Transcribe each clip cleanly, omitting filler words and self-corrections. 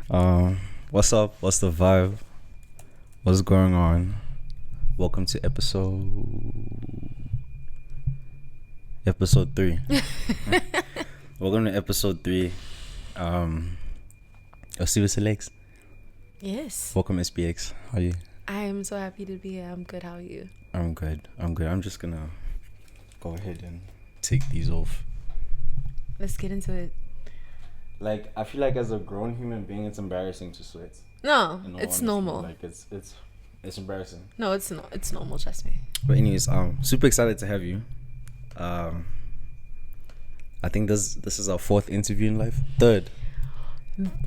What's up? What's the vibe? What's going on? Welcome to episode 3. Welcome to episode 3. Of Siba Selects. Yes. Welcome SPX. How are you? I am so happy to be here. I'm good. How are you? I'm good. I'm just gonna go ahead and take these off. Let's get into it. Like, I feel like as a grown human being, it's embarrassing to sweat. No, In all it's honesty. normal. Like, it's embarrassing. No, it's not. It's normal. Trust me. But anyways, super excited to have you. I think this is our 4th interview in life. 3rd.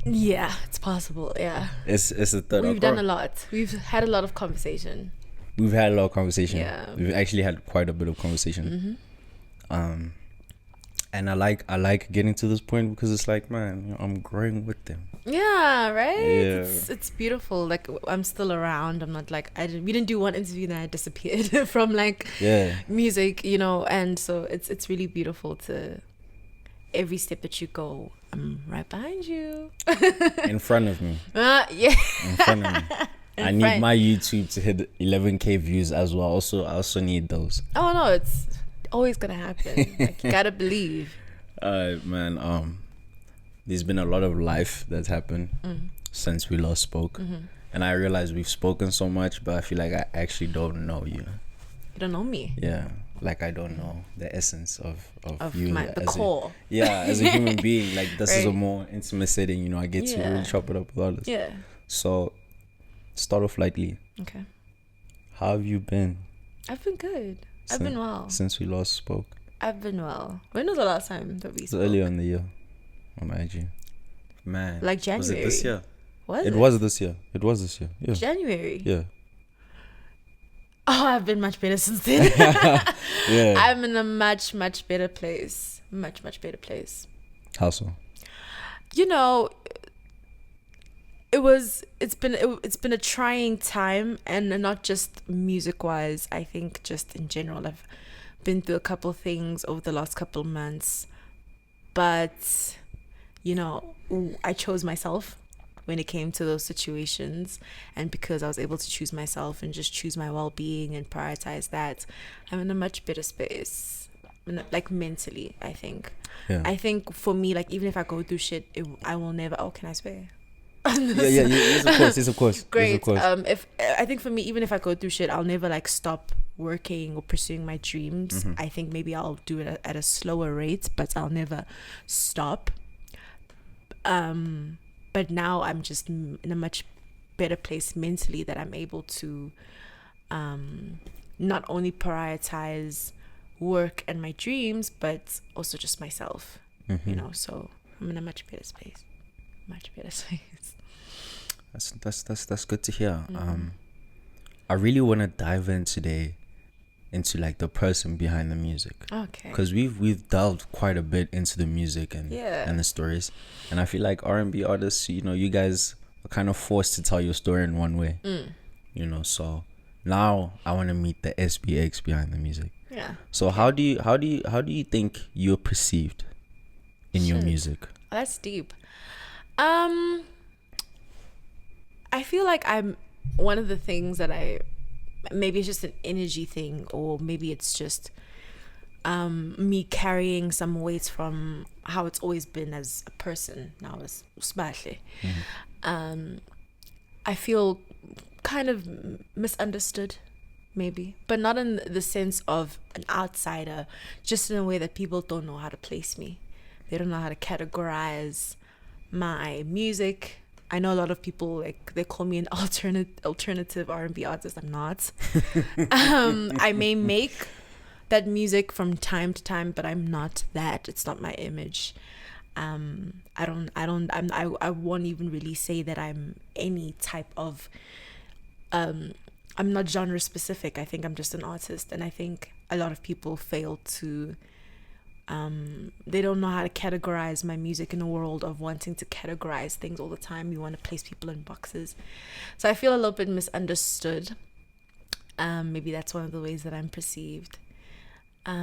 Yeah, it's possible. Yeah. It's the 3rd. We've done a lot. We've had a lot of conversation. We've had a lot of conversation. Yeah. We've actually had quite a bit of conversation. And I like getting to this point because it's like, man, I'm growing with them. Yeah, right? Yeah. It's beautiful. Like, I'm still around. I'm not like, we didn't do one interview and I disappeared from like music, and so it's really beautiful to every step that you go, I'm right behind you. In front of me. Yeah. In front of me. I need my YouTube to hit 11K views as well. I also need those. Oh no, it's always gonna happen. Like, you gotta believe. Man, there's been a lot of life that's happened since we last spoke. And I realize we've spoken so much, but I feel like I actually don't know you. You don't know me. Yeah. Like, I don't know the essence of you. The core. As a human being. Like, this is a Right. more intimate setting, I get to really chop it up with others. Yeah. So, start off lightly. Okay. How have you been? I've been good. I've been well. Since we last spoke? I've been well. When was the last time that we It spoke? was earlier in the year on IG. Man. Like January. Was it this year? It was this year. It was this year. Yeah. January. Yeah. Oh, I've been much better since then. Yeah. I'm in a much, much better place. Much, much better place. How so? It's been a trying time, and not just music wise. I think just in general, I've been through a couple things over the last couple months, but I chose myself when it came to those situations, and because I was able to choose myself and just choose my well-being and prioritize that, I'm in a much better space, like mentally. I think. Yeah. I think for me, like, even if I go through shit, I will never. Oh, can I swear? Yes, of course. Great. Yes, of course. If I think for me, even if I go through shit, I'll never like stop working or pursuing my dreams. I think maybe I'll do it at a slower rate, but I'll never stop. But now I'm just in a much better place mentally, that I'm able to not only prioritize work and my dreams, but also just myself. So I'm in a much better space. Much better space. That's good to hear. I really want to dive in today into like the person behind the music. Okay. Because we've delved quite a bit into the music and the stories, and I feel like R&B artists, you guys are kind of forced to tell your story in one way. So now I want to meet the SBX behind the music. Yeah. So how do you think you're perceived in your music? That's deep. I feel like I'm one of the things that maybe it's just an energy thing, or maybe it's just me carrying some weight from how it's always been as a person now as Usmahle. I feel kind of misunderstood, maybe, but not in the sense of an outsider, just in a way that people don't know how to place me. They don't know how to categorize my music. I know a lot of people, like, they call me an alternative R&B artist. I'm not. I may make that music from time to time, but I'm not that. It's not my image. I won't even really say that I'm any type of I'm not genre specific. I think I'm just an artist, and I think a lot of people fail to they don't know how to categorize my music in a world of wanting to categorize things all the time. You want to place people in boxes. So I feel a little bit misunderstood. Maybe that's one of the ways that I'm perceived. I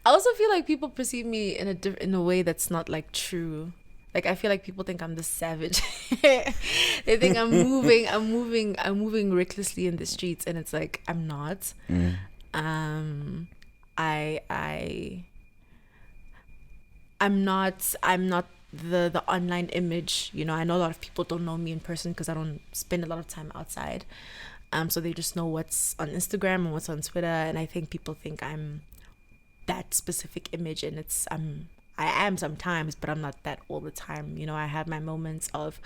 also feel like people perceive me in a way that's not like true. Like, I feel like people think I'm the savage. They think I'm moving recklessly in the streets, and it's like I'm not. I'm not the online image. You know, I know a lot of people don't know me in person because I don't spend a lot of time outside. So they just know what's on Instagram and what's on Twitter, and I think people think I'm that specific image, and I am sometimes, but I'm not that all the time. You know, I have my moments of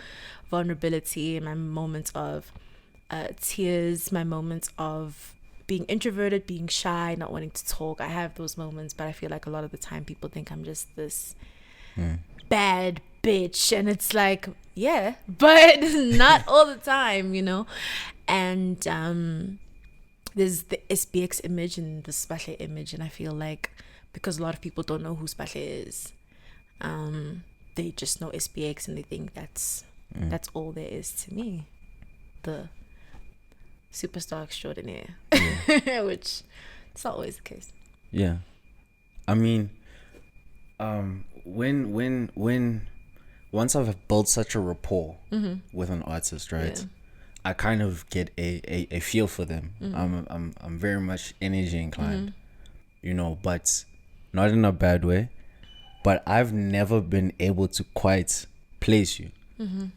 vulnerability, my moments of tears, my moments of being introverted, being shy, not wanting to talk. I have those moments, but I feel like a lot of the time people think I'm just this bad bitch, and it's like, yeah, but not all the time, you know. And there's the SBX image and the Spahle image, and I feel like because a lot of people don't know who Spahle is, they just know SBX and they think that's all there is to me, the superstar extraordinaire. Which it's not always the case. Yeah, I mean, when once I've built such a rapport with an artist, right? I kind of get a feel for them. I'm very much energy inclined, you know, but not in a bad way. But I've never been able to quite place you.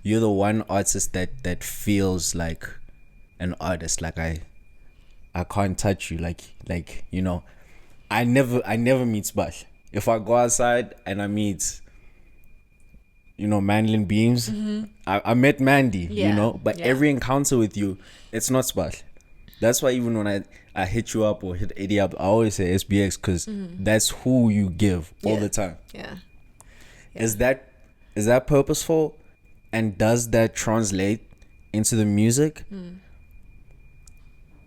You're the one artist that feels like an artist. Like I can't touch you. Like you know, I never meet Splash. If I go outside and I meet, you know, Manlin Beams, I met Mandy, you know, but every encounter with you, it's not Splash. That's why even when I hit you up or hit Eddie up, I always say SBX because that's who you give all the time. Yeah. Is that purposeful, and does that translate into the music?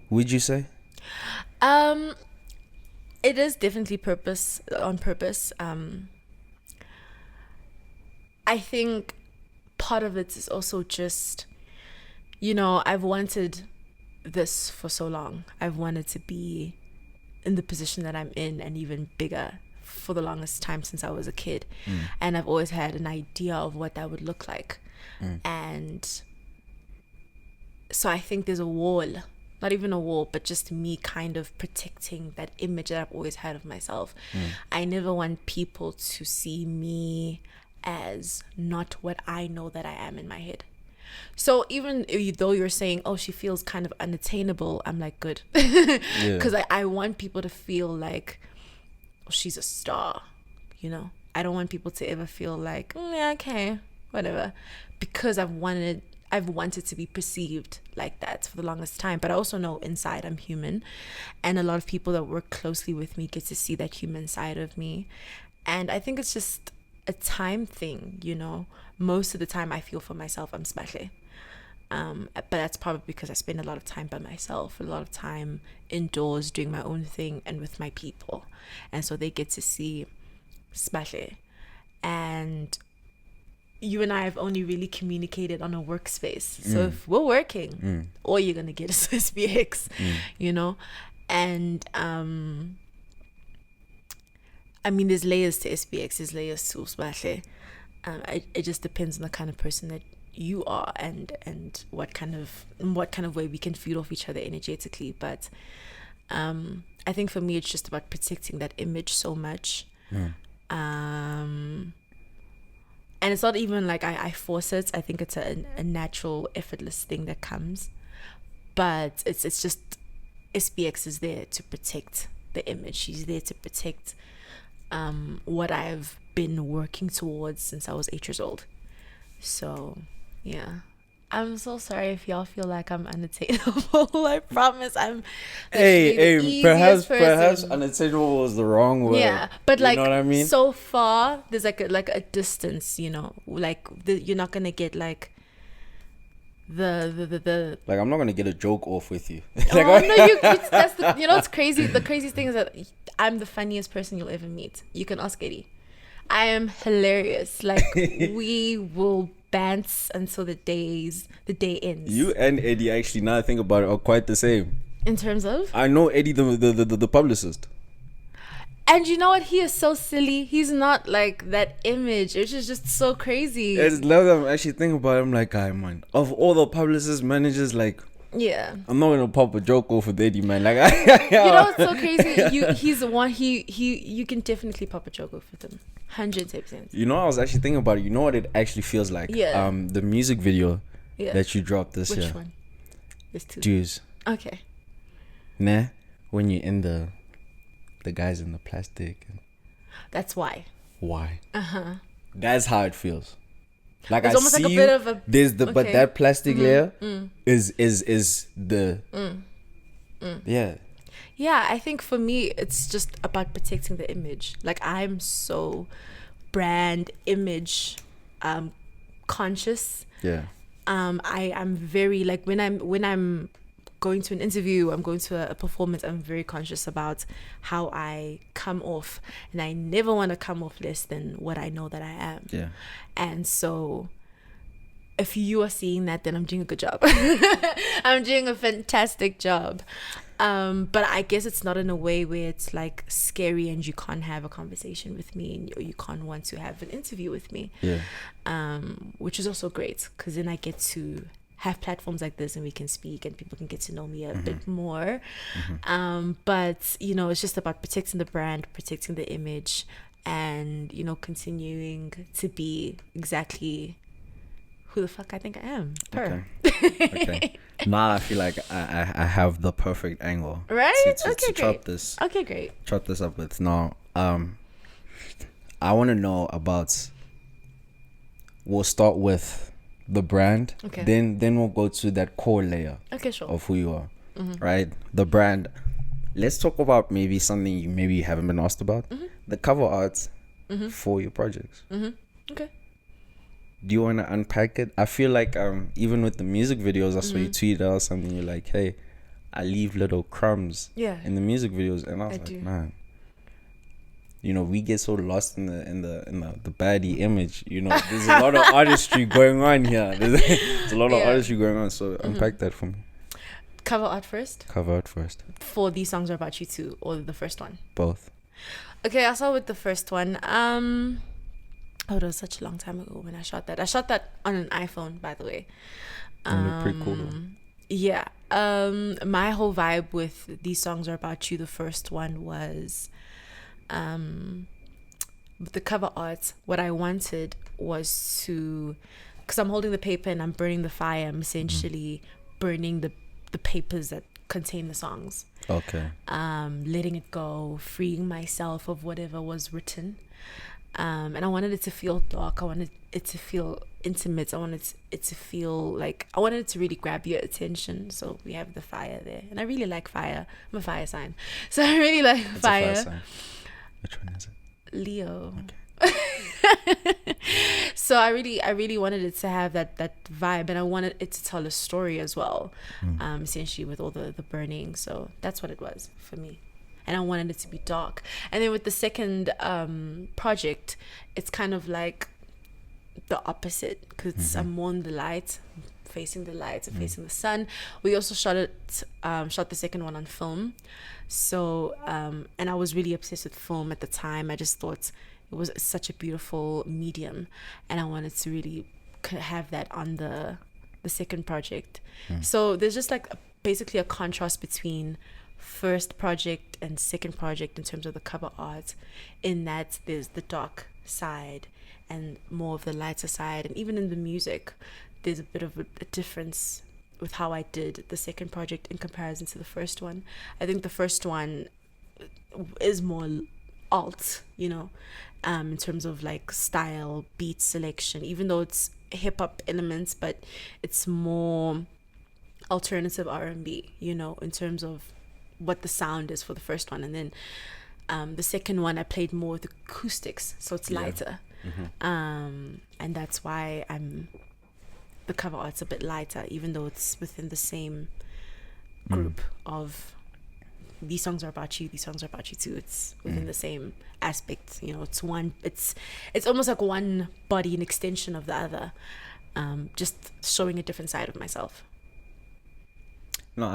Would you say? It is definitely on purpose. I think part of it is also just, you know, I've wanted this for so long. I've wanted to be in the position that I'm in and even bigger for the longest time since I was a kid. And I've always had an idea of what that would look like. And so I think there's a wall, not even a wall, but just me kind of protecting that image that I've always had of myself. I never want people to see me as not what I know that I am in my head. So even though you're saying, oh, she feels kind of unattainable, I'm like, good. Because I want people to feel like, oh, she's a star, you know. I don't want people to ever feel like, yeah, okay, whatever, because I've wanted to be perceived like that for the longest time. But I also know inside I'm human, and a lot of people that work closely with me get to see that human side of me. And I think it's just a time thing, you know. Most of the time I feel for myself I'm Spahle, but that's probably because I spend a lot of time by myself, a lot of time indoors doing my own thing and with my people, and so they get to see Spahle. And you and I have only really communicated on a workspace, so if we're working, all you're gonna get is SBX, you know. And I mean, there's layers to SBX, there's layers to Spahle. It just depends on the kind of person that you are and what kind of way we can feed off each other energetically. But I think for me it's just about protecting that image so much. And it's not even like I force it. I think it's a natural, effortless thing that comes. But it's just SBX is there to protect the image. She's there to protect what I've been working towards since I was 8 years old. So yeah, I'm so sorry if y'all feel like I'm unattainable. I promise I'm perhaps unattainable was the wrong word. Yeah, but like, you know what I mean? So far there's like a distance, you know, like you're not gonna get like the like, I'm not gonna get a joke off with you. Like, oh no, that's the, you know, it's crazy. The craziest thing is that I'm the funniest person you'll ever meet. You can ask Eddie. I am hilarious. Like, we will bants until the day ends. You and Eddie, actually, now I think about it, are quite the same. In terms of? I know Eddie, the publicist. And you know what? He is so silly. He's not like that image. It's just so crazy. I just love that I'm actually thinking about it. I'm like, man, of all the publicists, managers, like, yeah, I'm not gonna pop a joke off of Eddie, man. Like, you know what's so crazy? He's the one. You can definitely pop a joke off with him. 100%. You know, I was actually thinking about it. You know what it actually feels like? Yeah. The music video that you dropped this year. Which one? There's two. Jews. Okay. Nah, when you're in the guys in the plastic. That's why. Why? That's how it feels. Like, it's I almost see like a you, bit of a, there's the but that plastic layer is the yeah. Yeah, I think for me it's just about protecting the image. Like, I'm so brand image conscious. Yeah. I'm very, like, when I'm going to an interview, I'm going to a performance, I'm very conscious about how I come off, and I never want to come off less than what I know that I am. Yeah. And so if you are seeing that, then I'm doing a good job. I'm doing a fantastic job. But I guess it's not in a way where it's like scary and you can't have a conversation with me, or you can't want to have an interview with me. Yeah. Which is also great, because then I get to have platforms like this and we can speak and people can get to know me a bit more. But, you know, it's just about protecting the brand, protecting the image, and, you know, continuing to be exactly who the fuck I think I am. Okay. Now I feel like I have the perfect angle. Right? To chop this. Okay, great. Chop this up with. Now, I want to know about. We'll start with the brand. Okay. Then we'll go to that core layer. Okay, sure. Of who you are, right? The brand. Let's talk about maybe something you haven't been asked about. The cover art for your projects. Okay. Do you want to unpack it? I feel like even with the music videos, I saw you tweet out something. You're like, hey, I leave little crumbs in the music videos, and I was like, man, you know, we get so lost in the baddie image. You know, there's a lot of artistry going on here. There's a lot of artistry going on. So unpack that for me. Cover art first. For These Songs Are About You Too, or the first one? Both. Okay, I'll start with the first one. Oh, it was such a long time ago when I shot that. I shot that on an iPhone, by the way. Pretty cool though. Yeah. My whole vibe with These Songs Are About You, the first one, was with the cover art. What I wanted was to, because I'm holding the paper and I'm burning the fire, I'm essentially burning the papers that contain the songs. Okay. Letting it go, freeing myself of whatever was written. And I wanted it to feel dark. I wanted it to feel intimate. I wanted it to feel like, I wanted it to really grab your attention. So we have the fire there, and I really like fire. I'm a fire sign, so I really like fire. A fire sign. Which one is it? Leo. Okay. So I really wanted it to have that vibe, and I wanted it to tell a story as well. Essentially with all the burning. So that's what it was for me. And I wanted it to be dark. And then with the second project, it's kind of like the opposite, because I'm more in the light, facing the light, facing the sun. We also shot the second one on film. So, and I was really obsessed with film at the time. I just thought it was such a beautiful medium, and I wanted to really have that on the second project. So there's just like basically a contrast between first project and second project in terms of the cover art, in that there's the dark side and more of the lighter side. And even in the music, there's a bit of a difference with how I did the second project in comparison to the first one. I think the first one is more alt, you know, in terms of like style, beat selection, even though it's hip-hop elements, but it's more alternative R&B, you know, in terms of what the sound is for the first one. And then the second one I played more with acoustics, so it's lighter. And that's why the cover art's a bit lighter, even though it's within the same group of These Songs Are About You, These Songs Are About You Too. It's within the same aspect, you know. It's almost like one body, an extension of the other, just showing a different side of myself. No,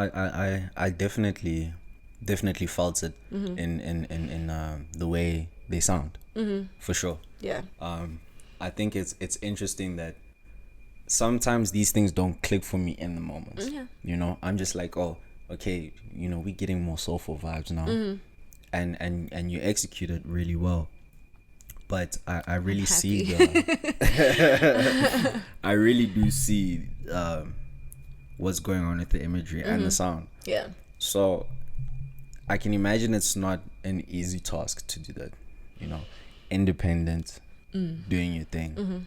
I definitely definitely felt it in the way they sound, for sure. Yeah. I think it's interesting that sometimes these things don't click for me in the moment. Yeah. You know, I'm just like, oh, okay, you know, we're getting more soulful vibes now, and you execute it really well. But I really see the I really do see what's going on with the imagery and the sound. Yeah. So I can imagine it's not an easy task to do that, you know, independent, doing your thing.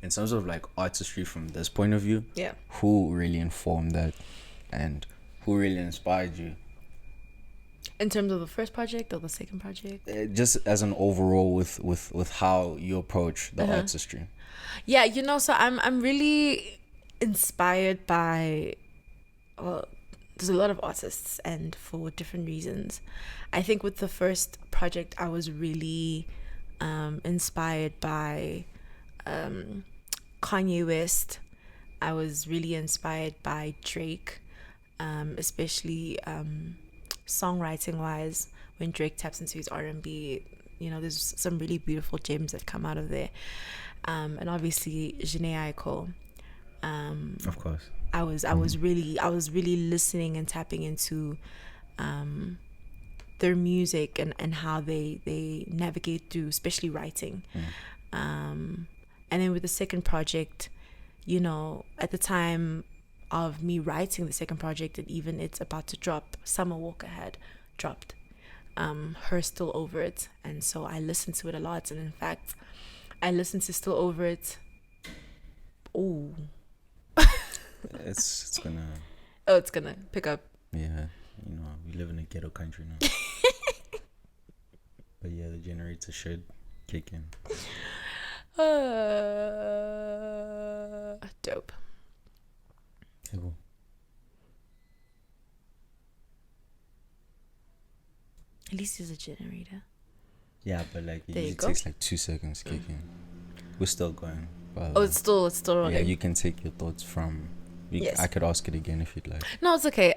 In terms of like artistry from this point of view, Yeah. who really informed that and who really inspired you? In terms of the first project or the second project? Just as an overall with how you approach the artistry. Yeah, you know, so I'm really inspired by, well, there's a lot of artists, and for different reasons. I think with the first project, I was really inspired by Kanye West. I was really inspired by Drake, especially songwriting wise. When Drake taps into his R&B, you know, there's some really beautiful gems that come out of there. And obviously Jhené Aiko. Of course. I was really listening and tapping into their music and how they navigate through, especially writing. And then with the second project, you know, at the time of me writing the second project, and even it's about to drop, Summer Walker had dropped her Still Over It, and so I listened to it a lot. And in fact, I listened to Still Over It. It's gonna. Oh, it's gonna pick up. Yeah, you know, we live in a ghetto country now. But yeah, the generator should kick in. Dope. Cool. At least there's a generator. Yeah, but like it There you usually go. takes like 2 seconds to kick in. We're still going. Oh, it's still rolling. Yeah, you can take your thoughts from. Yes. I could ask it again if you'd like. No, it's okay.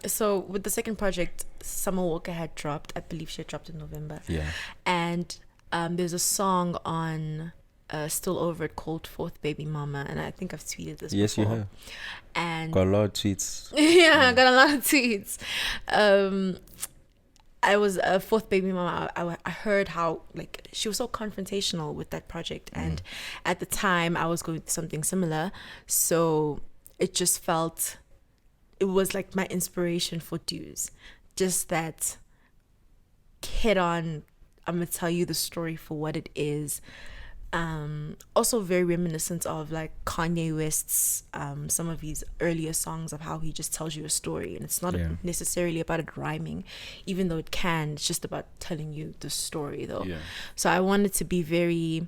So with the second project, Summer Walker had dropped. I believe she had dropped in November. Yeah. And there's a song on Still Over It called Fourth Baby Mama, and I think I've tweeted this Yes, before. you have. And Got a lot of tweets. yeah, I got a lot of tweets. I was a Fourth Baby Mama. I heard how like she was so confrontational with that project, and at the time I was going through something similar, so it just felt, it was like my inspiration for Dues. Just that head on, I'm gonna tell you the story for what it is. Also very reminiscent of like Kanye West's some of his earlier songs, of how he just tells you a story, and it's not necessarily about it rhyming, even though it can. It's just about telling you the story though. Yeah. So I wanted to be very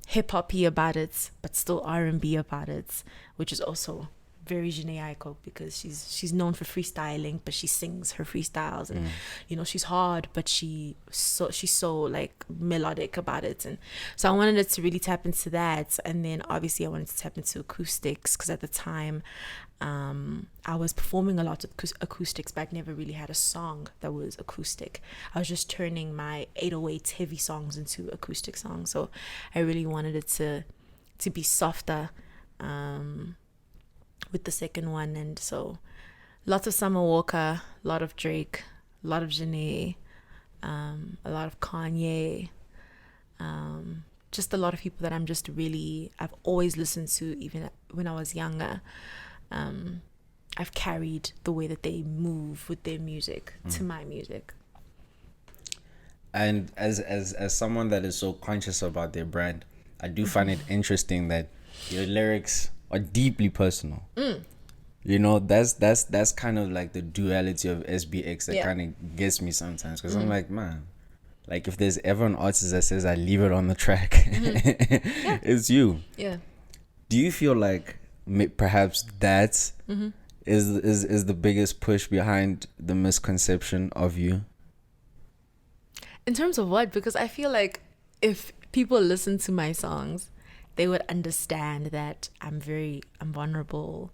hip-hoppy about it, but still R&B about it, which is also very Jhené Aiko, because she's known for freestyling, but she sings her freestyles, and you know, she's hard, but she's so like melodic about it. And so I wanted it to really tap into that. And then obviously I wanted to tap into acoustics, because at the time I was performing a lot of acoustics, but I'd never really had a song that was acoustic. I was just turning my 808 heavy songs into acoustic songs. So I really wanted it to be softer with the second one. And so lots of Summer Walker, a lot of Drake, a lot of Jhené, a lot of Kanye, just a lot of people that I've always listened to, even when I was younger. I've carried the way that they move with their music to my music. And as someone that is so conscious about their brand, I do find it interesting that your lyrics are deeply personal. You know, that's kind of like the duality of SBX that kind of gets me sometimes, because I'm like, man, like if there's ever an artist that says I leave it on the track, it's you. Yeah. Do you feel like perhaps that is the biggest push behind the misconception of you? In terms of what? Because I feel like if people listen to my songs, they would understand that I'm vulnerable.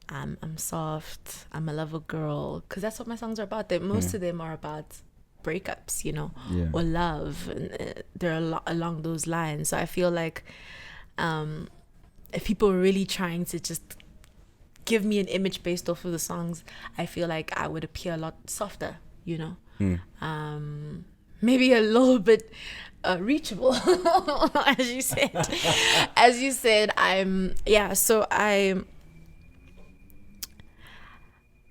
I'm soft, I'm a lover girl, because that's what my songs are about. Most of them are about breakups, you know, or love, and they're along those lines. So I feel like if people are really trying to just give me an image based off of the songs, I feel like I would appear a lot softer, you know. Maybe a little bit reachable, as you said.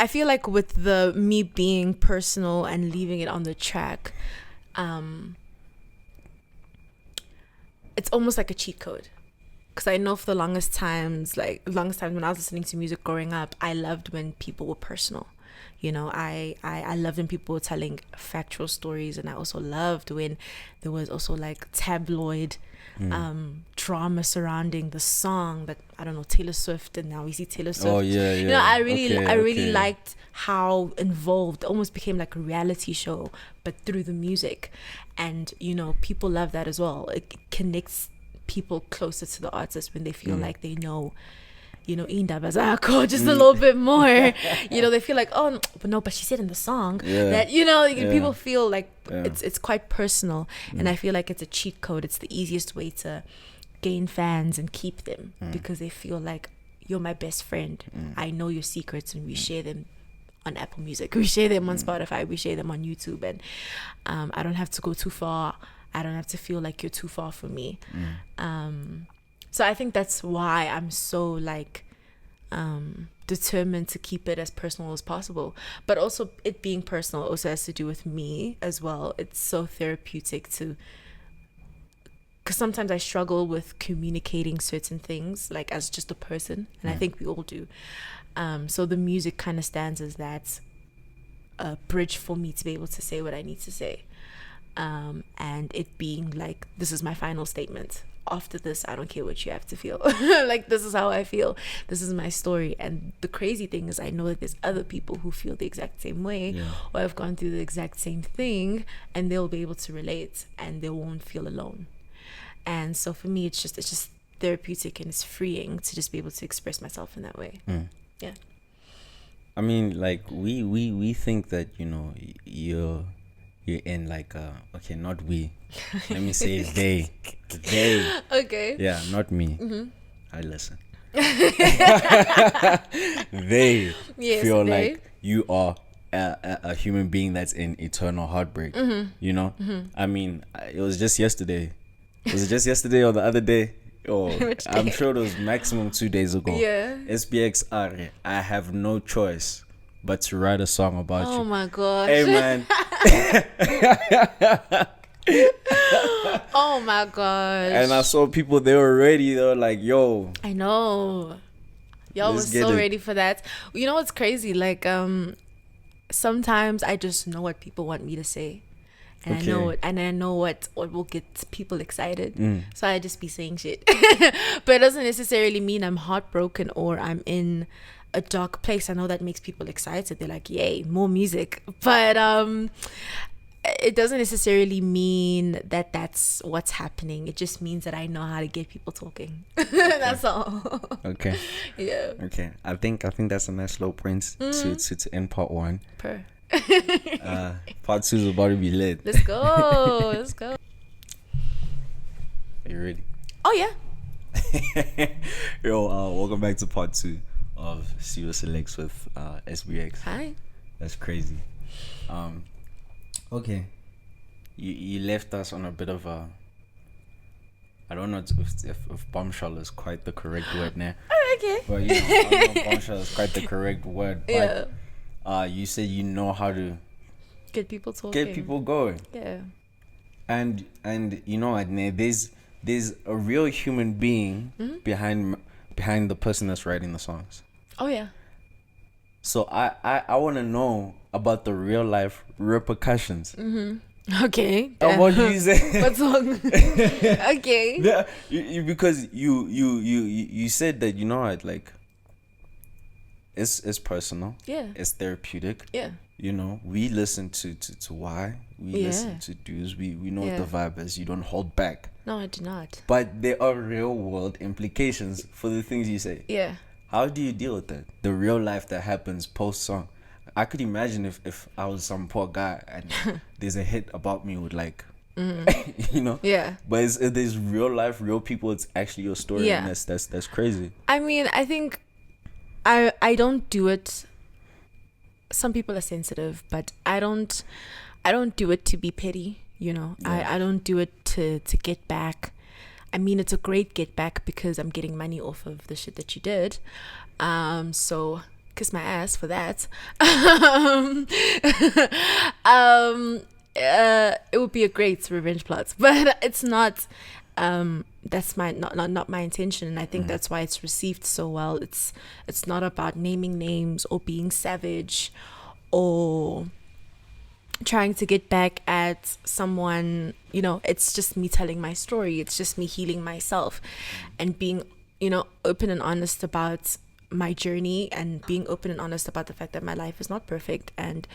I feel like with the me being personal and leaving it on the track, it's almost like a cheat code. Because I know for the longest times when I was listening to music growing up, I loved when people were personal. You know, I loved when people were telling factual stories, and I also loved when there was also like tabloid drama surrounding the song that, I don't know, Taylor Swift, and now we see Taylor Swift. Oh yeah. You know, I really liked how involved, almost became like a reality show, but through the music. And, you know, people love that as well. It connects people closer to the artist when they feel like they know, you know, indaba zakho just a little bit more. You know, they feel like, oh, but she said in the song that, you know, people feel like it's quite personal. And I feel like it's a cheat code. It's the easiest way to gain fans and keep them, because they feel like you're my best friend. I know your secrets, and we share them on Apple Music, we share them on Spotify, we share them on YouTube, and I don't have to go too far. I don't have to feel like you're too far from me. So I think that's why I'm so like determined to keep it as personal as possible. But also, it being personal also has to do with me as well. It's so therapeutic because sometimes I struggle with communicating certain things, like as just a person, and I think we all do. So the music kind of stands as that bridge for me to be able to say what I need to say. And it being like, this is my final statement. After this, I don't care what you have to feel. Like, this is how I feel. This is my story. And the crazy thing is, I know that there's other people who feel the exact same way, or have gone through the exact same thing, and they'll be able to relate, and they won't feel alone. And so for me, it's just therapeutic, and it's freeing to just be able to express myself in that way. Yeah. I mean, like, we think that, you know, you're in like okay, not we, let me say they Okay, yeah, not me. I listen. They feel like you are a human being that's in eternal heartbreak. You know, I mean, it was just yesterday. Was it just yesterday or the other day? Oh, I'm sure it was maximum 2 days ago. SBXR, I have no choice but to write a song about you. Oh my gosh. Hey man. Oh my gosh. And I saw people, they were like, yo. I know. Y'all was so ready for that. You know what's crazy? Like, sometimes I just know what people want me to say. And I know what will get people excited. So I just be saying shit. But it doesn't necessarily mean I'm heartbroken or I'm in a dark place. I know that makes people excited. They're like, yay, more music. But it doesn't necessarily mean that that's what's happening. It just means that I know how to get people talking. That's all. Okay. Yeah. Okay. I think that's a nice slow print to end part 1. Part 2 is about to be lit. Let's go. Let's go. Are you ready? Oh yeah. Yo, welcome back to part 2 of Siba Selects with SBX. Hi. That's crazy. Okay. You left us on a bit of a, I don't know if bombshell is quite the correct word now. Oh, okay. But you know, I don't know if bombshell is quite the correct word. But you said you know how to get people talking, get people going. Yeah. And you know, there's a real human being behind the person that's writing the songs. Oh yeah. So I want to know about the real life repercussions. Okay. Of what you say. What song? Okay. Yeah, because you said that, you know what, like, it's personal. Yeah. It's therapeutic. Yeah. You know, we listen to why. We listen to dudes. We know what the vibe is. You don't hold back. No, I do not. But there are real world implications for the things you say. Yeah. How do you deal with that? The real life that happens post song. I could imagine if I was some poor guy and there's a hit about me with like, you know. Yeah. But there's real life, real people. It's actually your story. Yeah. And that's crazy. I mean, I think I don't do it. Some people are sensitive, but I don't do it to be petty. You know, yeah. I don't do it to get back. I mean, it's a great get back because I'm getting money off of the shit that you did. So kiss my ass for that. It would be a great revenge plot, but it's not. That's not my intention, and I think that's why it's received so well. It's not about naming names or being savage or trying to get back at someone. You know, it's just me telling my story. It's just me healing myself and being, you know, open and honest about my journey and being open and honest about the fact that my life is not perfect, and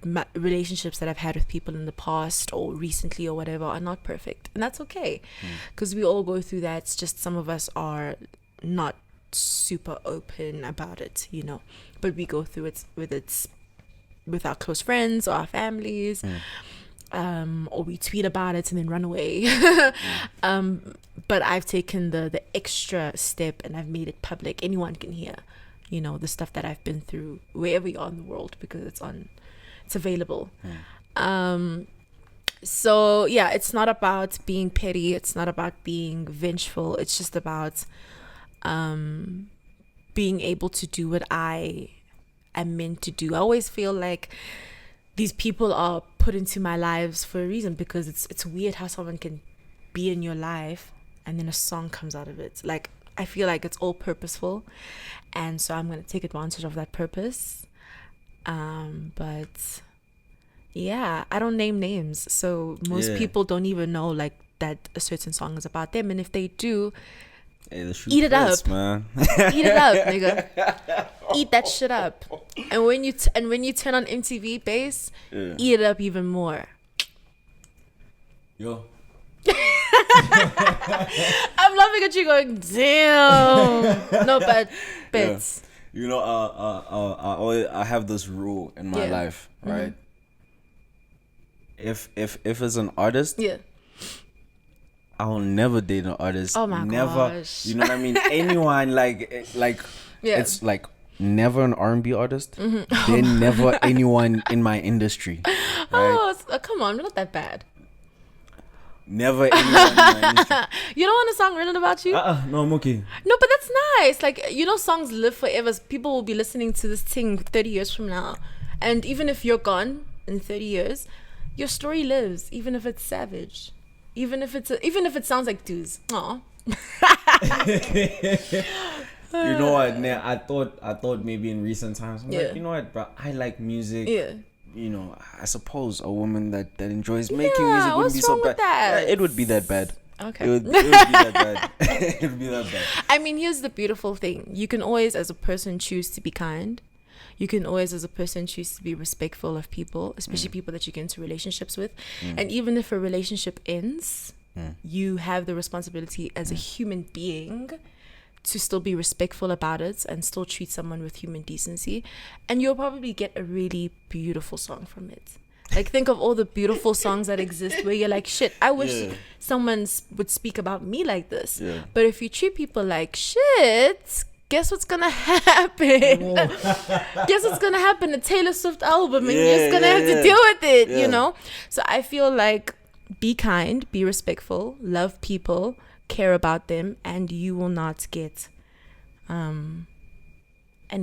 my relationships that I've had with people in the past or recently or whatever are not perfect, and that's okay, because we all go through that. It's just some of us are not super open about it, you know, but we go through it with our close friends or our families, or we tweet about it and then run away. But I've taken the extra step and I've made it public. Anyone can hear, you know, the stuff that I've been through wherever you are in the world, because it's available. So yeah, it's not about being petty. It's not about being vengeful. It's just about being able to do what I am meant to do. I always feel like these people are put into my lives for a reason, because it's weird how someone can be in your life and then a song comes out of it. Like, I feel like it's all purposeful, and so I'm going to take advantage of that purpose. But yeah, I don't name names, so most people don't even know like that a certain song is about them, and if they do, eat it up, man. Eat it up, nigga. Eat that shit up. And when you turn on MTV Base, eat it up even more. Yo. I'm laughing at you going, damn. No, but bits. Yeah. You know, I have this rule in my life, right? If it's an artist, I will never date an artist. Oh my gosh. You know what I mean? Anyone it's like never an R&B artist. Then never anyone in my industry. Right? Oh, come on, not that bad. Never anyone in my industry. You don't want a song written about you? No, I'm okay. No, but that's nice. Like, you know, songs live forever. People will be listening to this thing 30 years from now. And even if you're gone in 30 years, your story lives, even if it's savage. Even if it sounds like dudes. Aw. You know what? Nah, I thought maybe in recent times, I'm like, you know what, bro? I like music. Yeah. You know, I suppose a woman that enjoys making music wouldn't be so bad. Yeah, it would be that bad. Okay. It would be that bad. It would be that bad. I mean, here's the beautiful thing. You can always, as a person, choose to be kind. You can always, as a person, choose to be respectful of people, especially people that you get into relationships with. And even if a relationship ends, you have the responsibility as a human being to still be respectful about it and still treat someone with human decency. And you'll probably get a really beautiful song from it. Like, think of all the beautiful songs that exist where you're like, shit, I wish someone would speak about me like this. Yeah. But if you treat people like shit, guess what's gonna happen? Guess what's gonna happen? A Taylor Swift album, and you're just gonna have to deal with it, you know? So I feel like, be kind, be respectful, love people, care about them, and you will not get an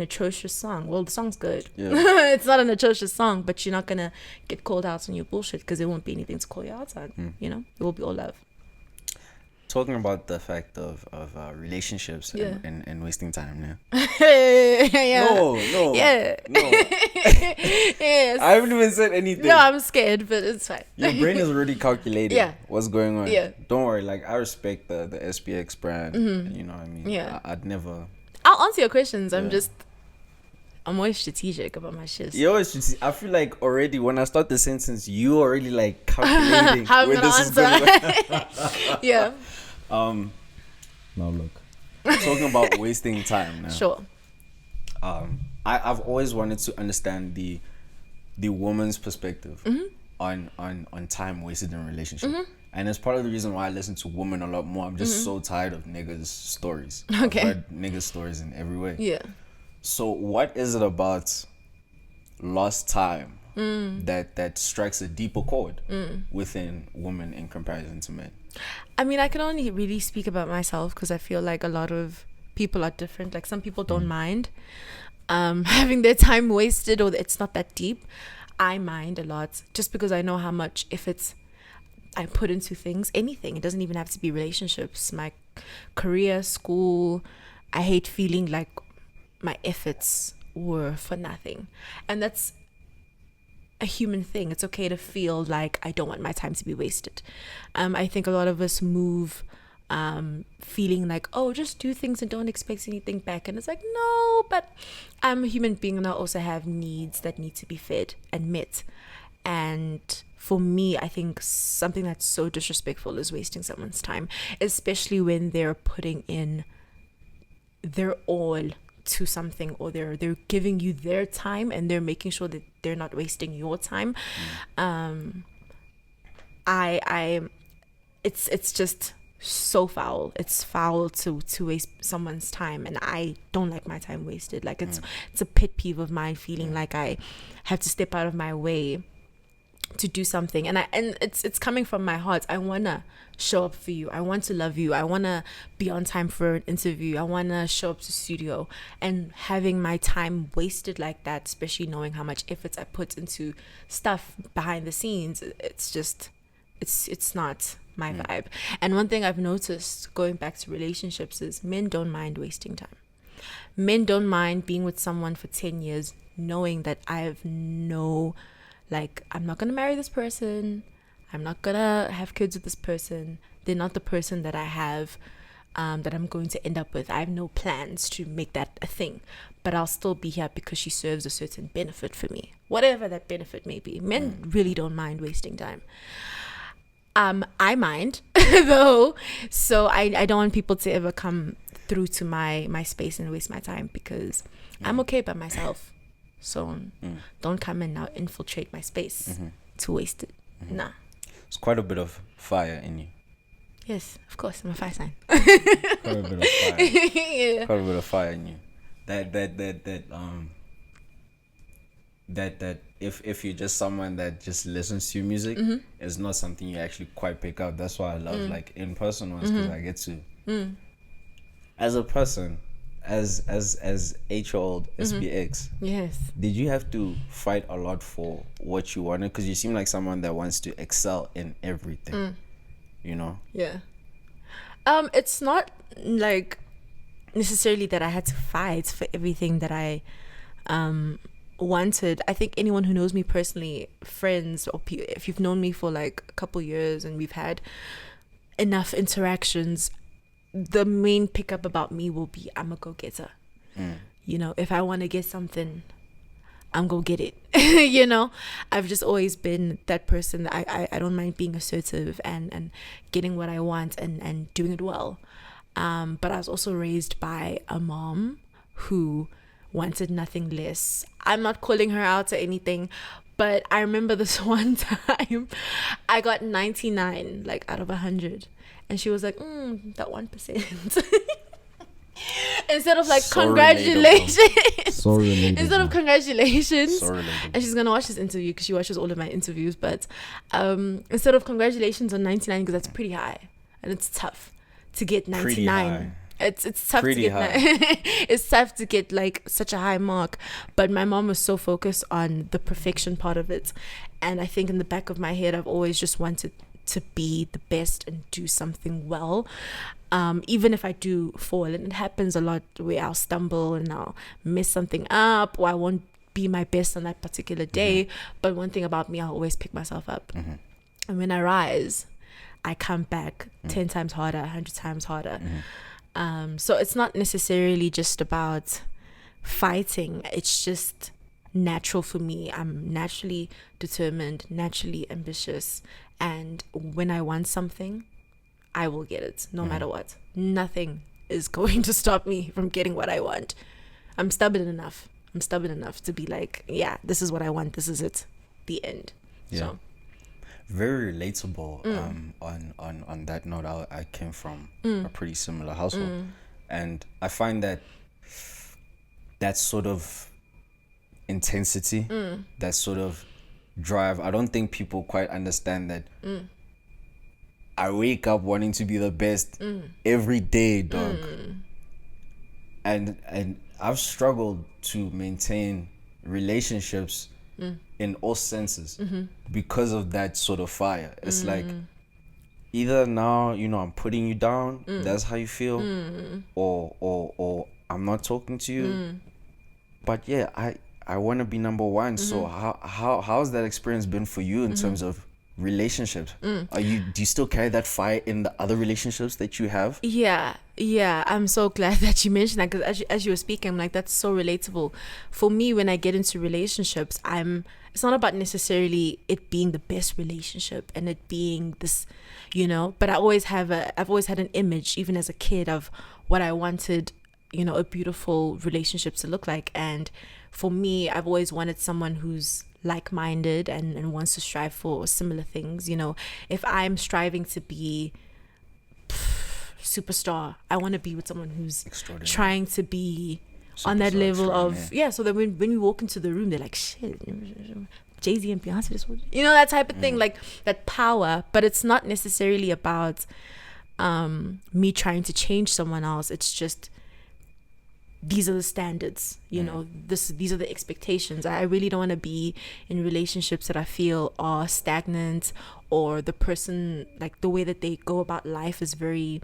atrocious song. Well, the song's good. It's not an atrocious song, but you're not gonna get called out on your bullshit, because there won't be anything to call you out on. You know, it will be all love. Talking about the fact of relationships and wasting time now. No. Yes. I haven't even said anything. No, I'm scared, but it's fine. Your brain is already calculating what's going on. Yeah. Don't worry. Like, I respect the SPX brand. You know what I mean? Yeah. I'd never. I'll answer your questions. I'm always strategic about my shit. You're always strategic. I feel like already when I start the sentence, you already like calculating how I'm gonna answer. Yeah. Now look, talking about wasting time now. Sure. I've always wanted to understand the woman's perspective on time wasted in a relationship. And it's part of the reason why I listen to women a lot more. I'm just so tired of niggas' stories. Okay. I've heard niggas' stories in every way. Yeah. So what is it about lost time that strikes a deeper chord within women in comparison to men? I mean, I can only really speak about myself because I feel like a lot of people are different. Like some people don't mind having their time wasted, or it's not that deep. I mind a lot just because I know how much efforts I put into things. Anything. It doesn't even have to be relationships. My career, school. I hate feeling like my efforts were for nothing. And that's a human thing. It's okay to feel like I don't want my time to be wasted. I think a lot of us move feeling like, oh, just do things and don't expect anything back. And it's like, no, but I'm a human being and I also have needs that need to be fed and met. And for me, I think something that's so disrespectful is wasting someone's time, especially when they're putting in their all to something, or they're giving you their time and they're making sure that they're not wasting your time. It's just so foul. It's foul to waste someone's time, and I don't like my time wasted. Like it's a pet peeve of mine, feeling like I have to step out of my way to do something, and it's coming from my heart. I wanna show up for you. I want to love you. I wanna be on time for an interview. I wanna show up to studio, and having my time wasted like that, especially knowing how much efforts I put into stuff behind the scenes, it's just it's not my vibe. And one thing I've noticed going back to relationships is men don't mind wasting time. Men don't mind being with someone for 10 years knowing that I have no, like, I'm not gonna marry this person, I'm not gonna have kids with this person, they're not the person that I have that I'm going to end up with. I have no plans to make that a thing, but I'll still be here because she serves a certain benefit for me, whatever that benefit may be. Men really don't mind wasting time. I mind though, so I don't want people to ever come through to my space and waste my time, because I'm okay by myself. So don't come and now infiltrate my space to waste it. Nah. It's quite a bit of fire in you. Yes, of course, I'm a fire sign. Quite a bit of fire. Yeah. Quite a bit of fire in you. That if you're just someone that just listens to your music, it's not something you actually quite pick up. That's why I love like in-person ones, because I get to as a person, as 8-year-old SBX. Yes. Did you have to fight a lot for what you wanted? Because you seem like someone that wants to excel in everything. You know? Yeah. It's not like necessarily that I had to fight for everything that I wanted. I think anyone who knows me personally, friends, or if you've known me for like a couple years and we've had enough interactions, the main pickup about me will be I'm a go-getter. You know, if I want to get something, I'm gonna get it. You know, I've just always been that person that I don't mind being assertive and getting what I want and doing it well. But I was also raised by a mom who wanted nothing less. I'm not calling her out or anything, but I remember this one time I got 99 like out of 100, and she was like, that 1%. Instead of like so congratulations, so relatable. Instead of congratulations, so relatable. And she's gonna watch this interview because she watches all of my interviews, but instead of congratulations on 99, because that's pretty high and it's tough to get 99. It's tough pretty to get it's tough to get like such a high mark. But my mom was so focused on the perfection part of it, and I think in the back of my head I've always just wanted to be the best and do something well, even if I do fall, and it happens a lot where I'll stumble and I'll mess something up, or I won't be my best on that particular day. But one thing about me, I'll always pick myself up, and when I rise I come back 10 times harder, 100 times harder. So it's not necessarily just about fighting, it's just natural for me. I'm naturally determined, naturally ambitious, and when I want something, I will get it no matter what. Nothing is going to stop me from getting what I want. I'm stubborn enough to be like, yeah, this is what I want, this is it, the end. Yeah. So very relatable. On that note, I came from a pretty similar household, and I find that sort of intensity, that sort of drive, I don't think people quite understand that. I wake up wanting to be the best every day, dog. And I've struggled to maintain relationships in all senses because of that sort of fire. It's like either now, I'm putting you down, that's how you feel, or I'm not talking to you. But yeah, I want to be number one. So how's that experience been for you in terms of relationships? Do you still carry that fire in the other relationships that you have? Yeah, I'm so glad that you mentioned that, because as you were speaking, I'm like, that's so relatable for me. When I get into relationships, it's not about necessarily it being the best relationship and it being this, but I've always had an image, even as a kid, of what I wanted, a beautiful relationship to look like. And for me, I've always wanted someone who's like-minded and wants to strive for similar things. If I'm striving to be superstar, I want to be with someone who's trying to be superstar on that level of so that when we walk into the room, they're like, shit, Jay-Z and Beyonce, that type of thing, like that power. But it's not necessarily about me trying to change someone else. It's just, these are the standards, these are the expectations. I really don't want to be in relationships that I feel are stagnant, or the person, like the way that they go about life is very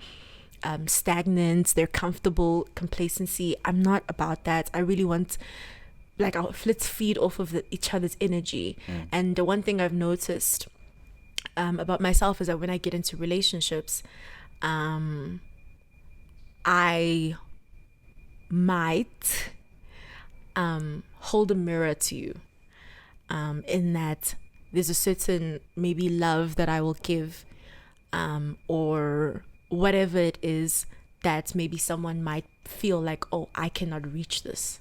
stagnant. They're comfortable, complacency. I'm not about that. I really want, like, let's feed off of each other's energy. And the one thing I've noticed about myself is that when I get into relationships, I might hold a mirror to you, in that there's a certain maybe love that I will give, or whatever it is, that maybe someone might feel like, oh, I cannot reach this.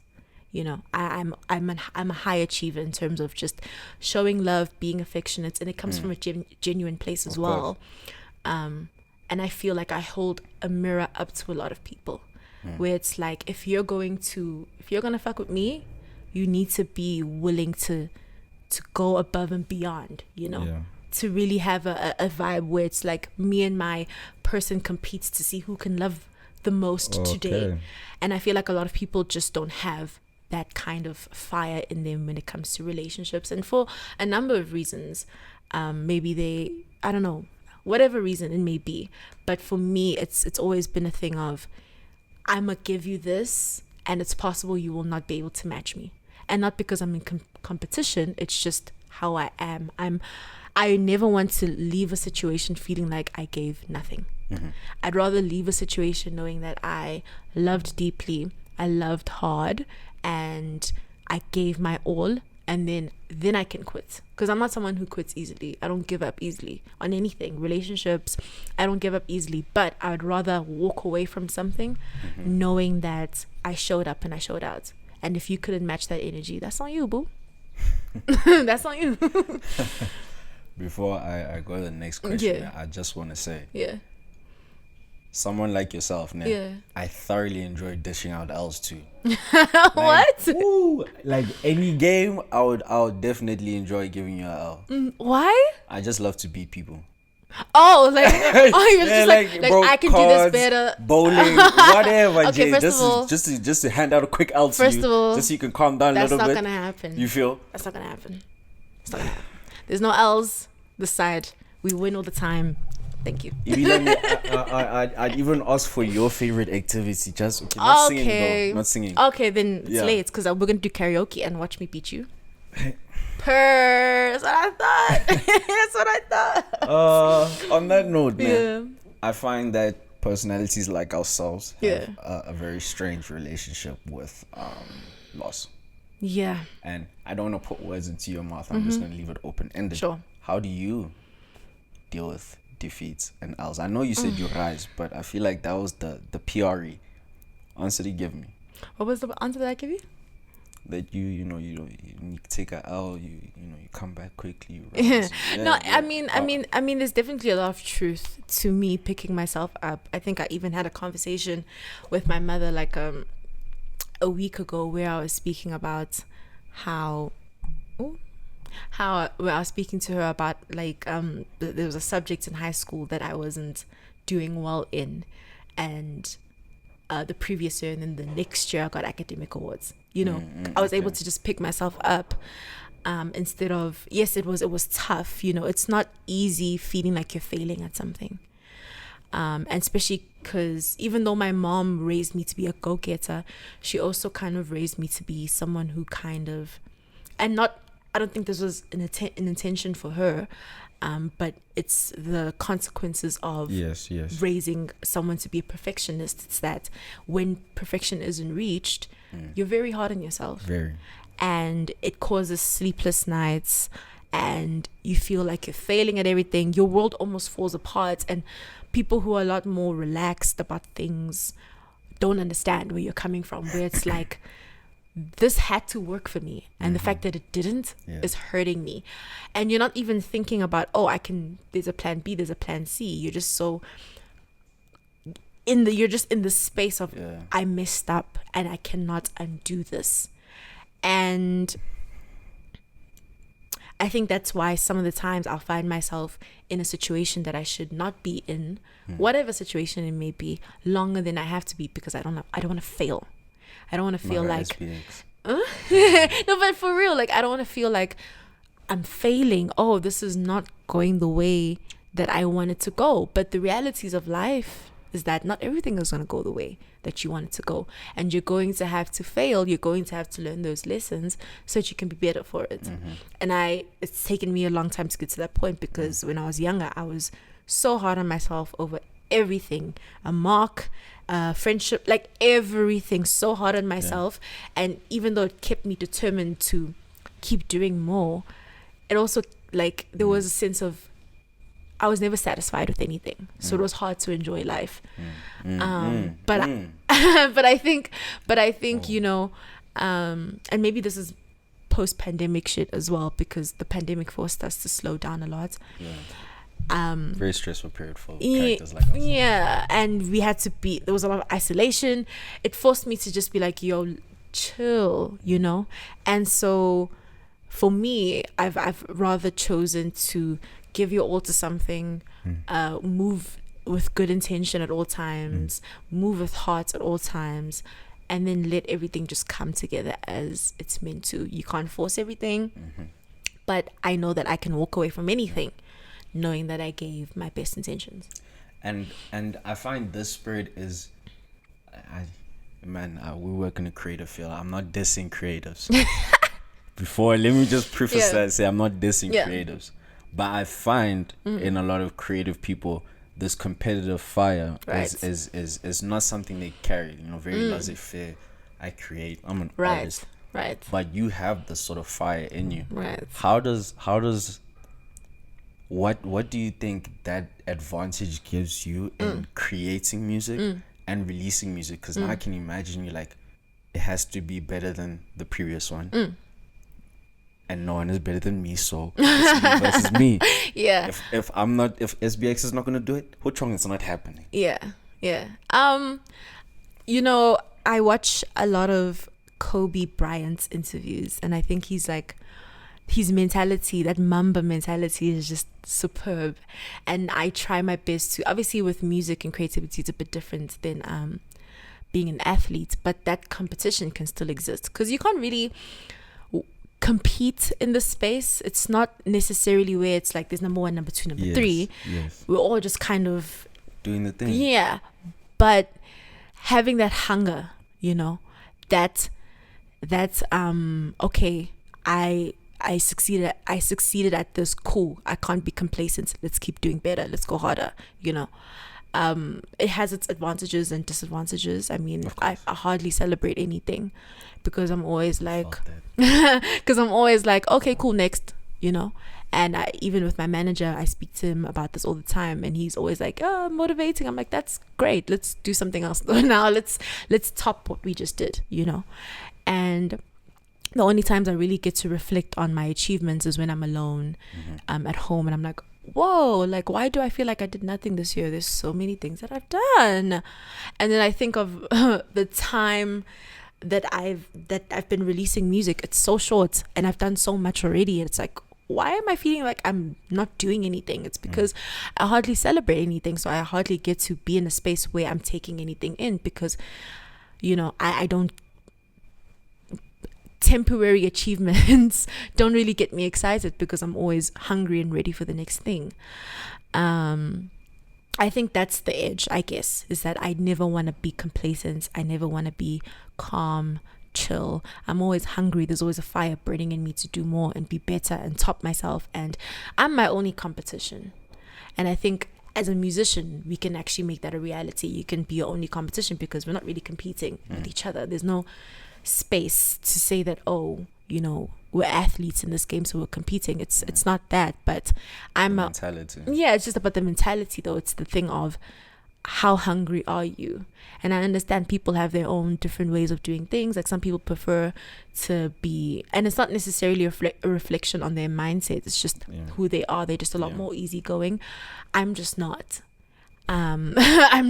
I'm a high achiever in terms of just showing love, being affectionate, and it comes from a genuine place as well. And I feel like I hold a mirror up to a lot of people, where it's like, if you're gonna fuck with me, you need to be willing to go above and beyond, to really have a vibe where it's like me and my person competes to see who can love the most today. And I feel like a lot of people just don't have that kind of fire in them when it comes to relationships, and for a number of reasons. Maybe I don't know, whatever reason it may be, but for me, it's always been a thing of, I'm gonna give you this, and it's possible you will not be able to match me. And not because I'm in competition, it's just how I am. I never want to leave a situation feeling like I gave nothing. I'd rather leave a situation knowing that I loved deeply, I loved hard, and I gave my all, and then I can quit. Because I'm not someone who quits easily. I don't give up easily on anything. Relationships, I don't give up easily. But I would rather walk away from something knowing that I showed up and I showed out. And if you couldn't match that energy, that's on you, boo. That's on you. Before I go to the next question, I just want to say, someone like yourself, I thoroughly enjoy dishing out L's too. What? Ooh, like any game, I would definitely enjoy giving you an L. Why? I just love to beat people. Oh, like you're just like bro, I can cards, do this better. Bowling, whatever. Okay, Jay, just to hand out a quick L to you, just so you can calm down a little bit. That's not gonna happen. You feel? That's not gonna happen. It's not gonna happen. There's no L's this side. We win all the time. Thank you. I'd even ask for your favorite activity. Just not singing though. Not singing. Okay, then it's late because we're gonna do karaoke and watch me beat you. That's what I thought. That's what I thought. On that note, man, I find that personalities like ourselves have a very strange relationship with loss. Yeah. And I don't want to put words into your mouth. I'm just going to leave it open-ended. Sure. How do you deal with defeats and L's. I know you said you rise, but I feel like that was the PRE answer you give me. What was the answer that I give you? That you take a L, you come back quickly. You I mean, there's definitely a lot of truth to me picking myself up. I think I even had a conversation with my mother like a week ago where I was speaking about where I was speaking to her about like there was a subject in high school that I wasn't doing well in, and the previous year and then the next year I got academic awards. I was able to just pick myself up instead of, yes, it was tough. It's not easy feeling like you're failing at something, and especially because even though my mom raised me to be a go-getter, she also kind of raised me to be someone who kind of, and not, I don't think this was an intention for her, but it's the consequences of raising someone to be a perfectionist. It's that when perfection isn't reached, you're very hard on yourself. Very. And it causes sleepless nights, and you feel like you're failing at everything. Your world almost falls apart, and people who are a lot more relaxed about things don't understand where you're coming from, where it's like, this had to work for me, and the fact that it didn't is hurting me. And you're not even thinking about, there's a plan B, there's a plan C. You're just so you're just in the space of I messed up and I cannot undo this. And I think that's why some of the times I'll find myself in a situation that I should not be in, whatever situation it may be, longer than I have to be, because I don't want to fail. I don't want to feel like no, but for real, like I don't want to feel like I'm failing. Oh, this is not going the way that I want it to go. But the realities of life is that not everything is going to go the way that you want it to go, and you're going to have to fail. You're going to have to learn those lessons so that you can be better for it. And it's taken me a long time to get to that point, because when I was younger, I was so hard on myself over everything, a mark, friendship, like everything, so hard on myself. And even though it kept me determined to keep doing more, it also, like, there was a sense of I was never satisfied with anything, so it was hard to enjoy life. But I think and maybe this is post-pandemic shit as well, because the pandemic forced us to slow down a lot. Very stressful period for characters like us. And we had to there was a lot of isolation. It forced me to just be like, yo, chill, and so for me, I've rather chosen to give your all to something, move with good intention at all times, move with heart at all times, and then let everything just come together as it's meant to. You can't force everything, but I know that I can walk away from anything knowing that I gave my best intentions. And I find this spirit is, we work in a creative field. I'm not dissing creatives. Let me just preface that and say I'm not dissing creatives. But I find in a lot of creative people, this competitive fire is not something they carry. Very laissez-faire. I create. I'm an artist. Right. But you have this sort of fire in you. Right. How does what do you think that advantage gives you in creating music and releasing music? Because now I can imagine you like, it has to be better than the previous one. And no one is better than me, so it's me versus me. Yeah. If SBX is not gonna do it, what's wrong? It's not happening. Yeah. I watch a lot of Kobe Bryant's interviews, and I think he's like, his mentality, that Mamba mentality, is just superb. And I try my best to, obviously with music and creativity, it's a bit different than being an athlete, but that competition can still exist, because you can't really compete in the space. It's not necessarily where it's like there's number one, number two, number three. Yes. We're all just kind of doing the thing. Yeah. But having that hunger, that okay, I succeeded at this, cool, I can't be complacent, let's keep doing better, let's go harder. It has its advantages and disadvantages. I mean, I hardly celebrate anything, because I'm always like okay, cool, next, And even with my manager, I speak to him about this all the time, and he's always like, oh, motivating. I'm like, that's great, let's do something else now. Let's top what we just did, And the only times I really get to reflect on my achievements is when I'm alone, at home, and I'm like, whoa, like, why do I feel like I did nothing this year? There's so many things that I've done. And then I think of the time that I've been releasing music. It's so short and I've done so much already. It's like, why am I feeling like I'm not doing anything? It's because I hardly celebrate anything. So I hardly get to be in a space where I'm taking anything in, because I don't, temporary achievements don't really get me excited, because I'm always hungry and ready for the next thing. I think that's the edge, I guess, is that I never want to be complacent. I never want to be calm, chill. I'm always hungry. There's always a fire burning in me to do more and be better and top myself. And I'm my only competition. And I think as a musician, we can actually make that a reality. You can be your only competition, because we're not really competing with each other. There's no space to say that, we're athletes in this game, so we're competing. It's not that, but I'm a mentality. Yeah, it's just about the mentality, though. It's the thing of how hungry are you? And I understand people have their own different ways of doing things. Like some people prefer to be, and it's not necessarily a reflection on their mindset. It's just who they are. They're just a lot more easygoing. I'm just not. I'm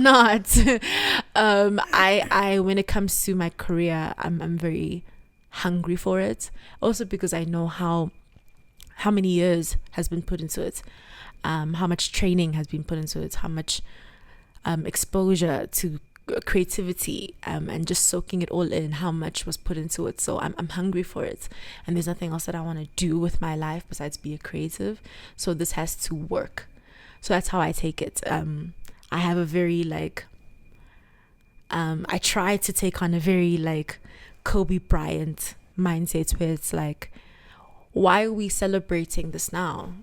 not. I when it comes to my career, I'm very hungry for it. Also because I know how many years has been put into it, how much training has been put into it, how much exposure to creativity, and just soaking it all in, how much was put into it. So I'm hungry for it, and there's nothing else that I want to do with my life besides be a creative. So this has to work. So that's how I take it. I have a very I try to take on a very Kobe Bryant mindset, where it's like, why are we celebrating this now?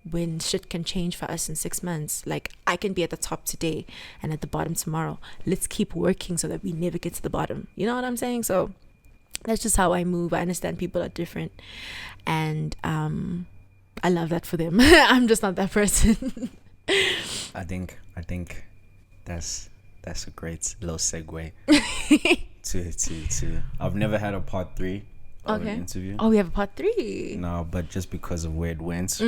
When shit can change for us in 6 months. Like, I can be at the top today and at the bottom tomorrow. Let's keep working so that we never get to the bottom. You know what I'm saying? So that's just how I move. I understand people are different, and I love that for them. I'm just not that person. I think that's a great little segue to I've never had a part 3 of an interview. Oh, we have a part 3. No, but just because of where it went,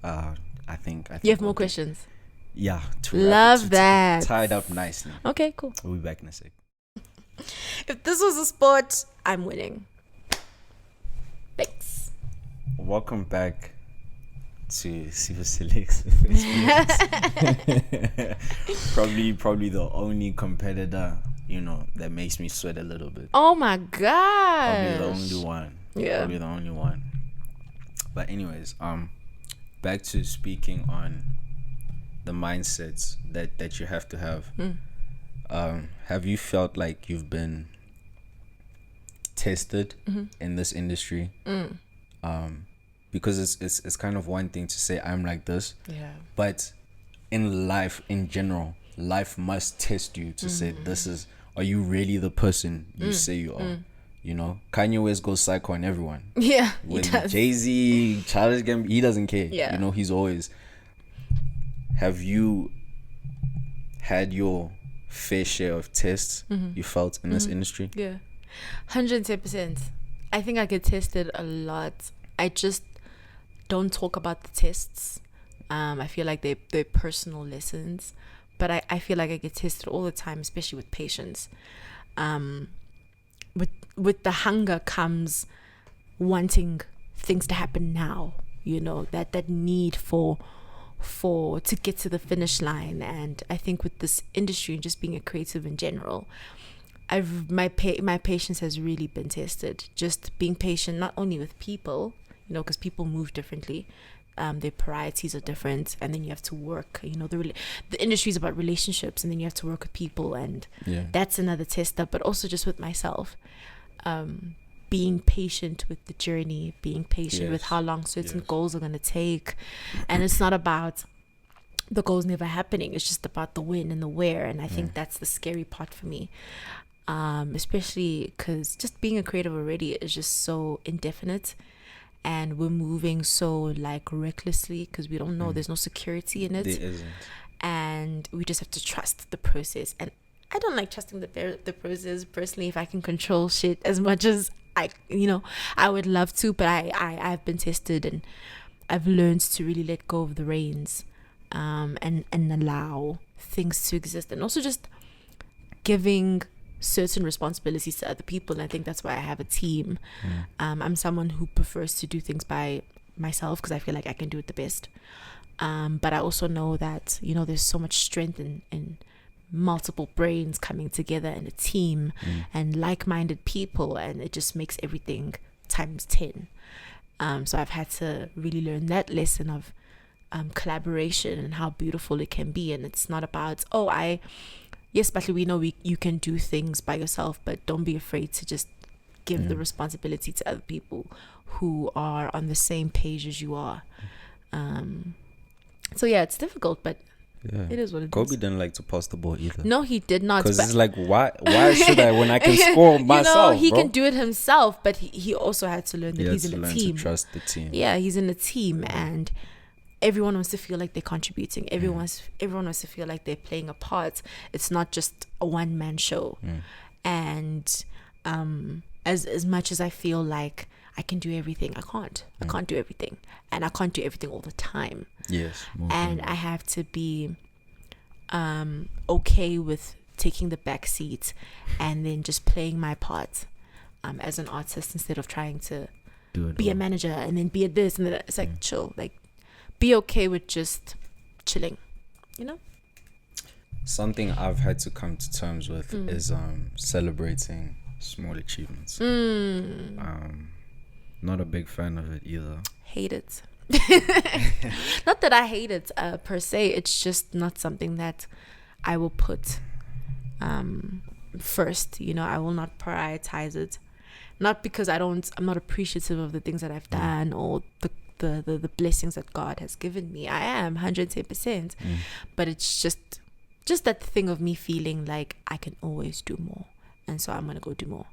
I think you have more questions. Yeah, love that. Tied up nicely. Okay, cool. We'll be back in a sec. If this was a sport, I'm winning. Thanks. Welcome back to Siba Selects. probably the only competitor that makes me sweat a little bit. Oh my god. Probably the only one. Yeah. Probably the only one. But anyways, back to speaking on the mindsets that you have to have. Have you felt like you've been tested in this industry? Because it's kind of one thing to say I'm like this, but in life in general, life must test you to say are you really the person you say you are? Kanye West goes psycho on everyone. Yeah, when Jay-Z, Childish Gambino, he doesn't care. Yeah. He's always. Have you had your fair share of tests you felt in this industry? Yeah, 110%. I think I get tested a lot. I just don't talk about the tests. I feel like they're personal lessons, but I feel like I get tested all the time, especially with patience. With the hunger comes wanting things to happen now. That need for to get to the finish line. And I think with this industry and just being a creative in general, my patience has really been tested. Just being patient, not only with people, because people move differently, their priorities are different, and then you have to work. The industry is about relationships, and then you have to work with people, and that's another tester. But also just with myself, being patient with the journey, being patient with how long certain goals are going to take. And it's not about the goals never happening, it's just about the when and the where. And I think that's the scary part for me, especially because just being a creative already is just so indefinite. and we're moving so like recklessly because we don't know, there's no security in it. There isn't. And we just have to trust the process. And I don't like trusting the process personally. If I can control shit as much as I would love to, but I've been tested, and I've learned to really let go of the reins, and allow things to exist, and also just giving certain responsibilities to other people. And I think that's why I have a team. I'm someone who prefers to do things by myself because I feel like I can do it the best. But I also know that, there's so much strength in multiple brains coming together in a team, and like-minded people, and it just makes everything times 10. So I've had to really learn that lesson of collaboration and how beautiful it can be. And it's not about, yes, but we know you can do things by yourself, but don't be afraid to just give the responsibility to other people who are on the same page as you are. So yeah, it's difficult, but it is what it is. Kobe didn't like to pass the ball either. No, he did not. Because it's like, why should I when I can score myself? He can do it himself, but he also had to learn that he's in a team. To trust the team. Yeah, he's in a team, and everyone wants to feel like they're contributing. Everyone wants to feel like they're playing a part. It's not just a one-man show. And as much as I feel like I can do everything, I can't. I can't do everything, and I can't do everything all the time. Yes. And I have to be okay with taking the back seat and then just playing my part as an artist, instead of trying to be a manager and then be a this and that. It's like chill, like be okay with just chilling, Something I've had to come to terms with is celebrating small achievements. Not a big fan of it either. Hate it. Not that I hate it per se. It's just not something that I will put first. I will not prioritize it. Not because I'm not appreciative of the things that I've done or the blessings that God has given me. I am 110%. But it's just that thing of me feeling like I can always do more, and so I'm gonna go do more.